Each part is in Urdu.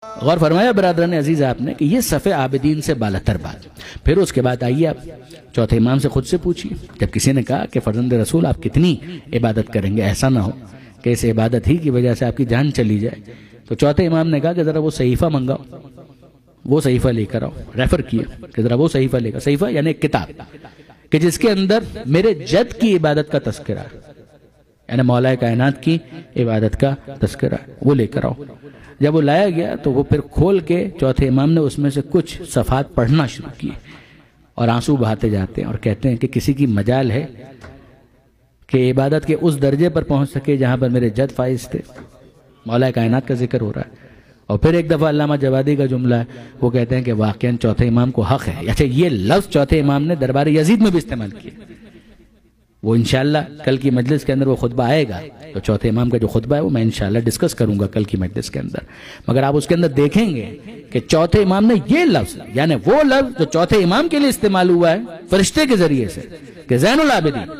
غور فرمایا برادران عزیز آپ نے کہ یہ صف عابدین سے بالاتر بات. پھر اس کے بعد آئیے آپ چوتھے امام سے خود سے پوچھیے. جب کسی نے کہا کہ فرزند رسول آپ کتنی عبادت کریں گے، ایسا نہ ہو کہ اس عبادت ہی کی وجہ سے آپ کی جان چلی جائے، تو چوتھے امام نے کہا کہ ذرا وہ صحیفہ منگاؤ، وہ صحیفہ لے کر آؤ. ریفر کیا کہ ذرا وہ صحیفہ لے کر، صحیفہ یعنی ایک کتاب کہ جس کے اندر میرے جد کی عبادت کا تذکرہ ہے، یعنی مولا کائنات کی عبادت کا تذکرہ ہے، وہ لے کر آؤ. جب وہ لایا گیا تو وہ پھر کھول کے چوتھے امام نے اس میں سے کچھ صفحات پڑھنا شروع کیے اور آنسو بہاتے جاتے ہیں اور کہتے ہیں کہ کسی کی مجال ہے کہ عبادت کے اس درجے پر پہنچ سکے جہاں پر میرے جد فائز تھے. مولا کائنات کا ذکر ہو رہا ہے. اور پھر ایک دفعہ علامہ جوادی کا جملہ ہے، وہ کہتے ہیں کہ واقعاً چوتھے امام کو حق ہے. اچھا، یہ لفظ چوتھے امام نے دربار یزید میں بھی استعمال کیا. وہ انشاءاللہ کل کی مجلس کے اندر وہ خطبہ آئے گا، تو چوتھے امام کا جو خطبہ ہے وہ میں انشاءاللہ ڈسکس کروں گا کل کی مجلس کے اندر. مگر آپ اس کے اندر دیکھیں گے کہ چوتھے امام نے یہ لفظ، یعنی وہ لفظ جو چوتھے امام کے لیے استعمال ہوا ہے فرشتے کے ذریعے سے کہ زین العابدین،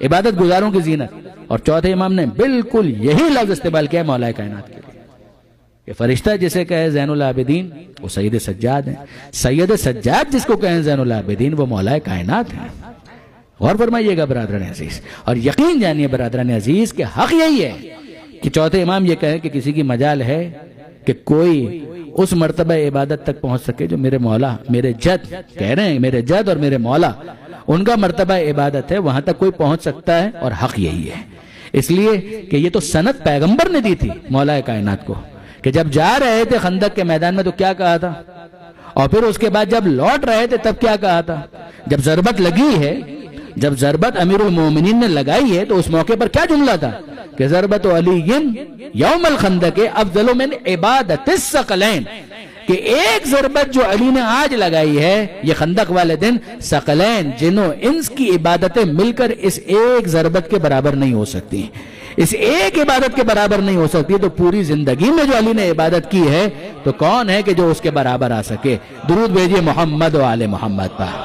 عبادت گزاروں کی زینت، اور چوتھے امام نے بالکل یہی لفظ استعمال کیا ہے مولا کائنات کے لیے. کہ فرشتہ جسے کہے زین العابدین وہ سید سجاد ہیں، سید سجاد جس کو کہیں زین العابدین وہ مولا کائنات ہیں. غور فرمائیے گا برادران عزیز، اور یقین جانیے برادران عزیز کہ حق یہی ہے کہ چوتھے امام یہ کہیں کہ کسی کی مجال ہے کہ کوئی اس مرتبہ عبادت تک پہنچ سکے جو میرے مولا، میرے جد کہہ رہے ہیں، میرے جد اور میرے مولا ان کا مرتبہ عبادت ہے، وہاں تک کوئی پہنچ سکتا ہے. اور حق یہی ہے اس لیے کہ یہ تو سند پیغمبر نے دی تھی مولا کائنات کو کہ جب جا رہے تھے خندق کے میدان میں تو کیا کہا تھا، اور پھر اس کے بعد جب لوٹ رہے تھے تب کیا کہا تھا. جب ضربت لگی ہے، جب ضربت امیر المومنین نے لگائی ہے تو اس موقع پر کیا جملہ تھا کہ ضربت علی یوم الخندق افضل من عبادت الثقلین، کہ ایک ضربت جو علی نے آج لگائی ہے یہ خندق والے دن، ثقلین جنوں انس کی عبادتیں مل کر اس ایک ضربت کے برابر نہیں ہو سکتی، اس ایک عبادت کے برابر نہیں ہو سکتی. تو پوری زندگی میں جو علی نے عبادت کی ہے تو کون ہے کہ جو اس کے برابر آ سکے. درود بھیجئے محمد و آل محمد پر.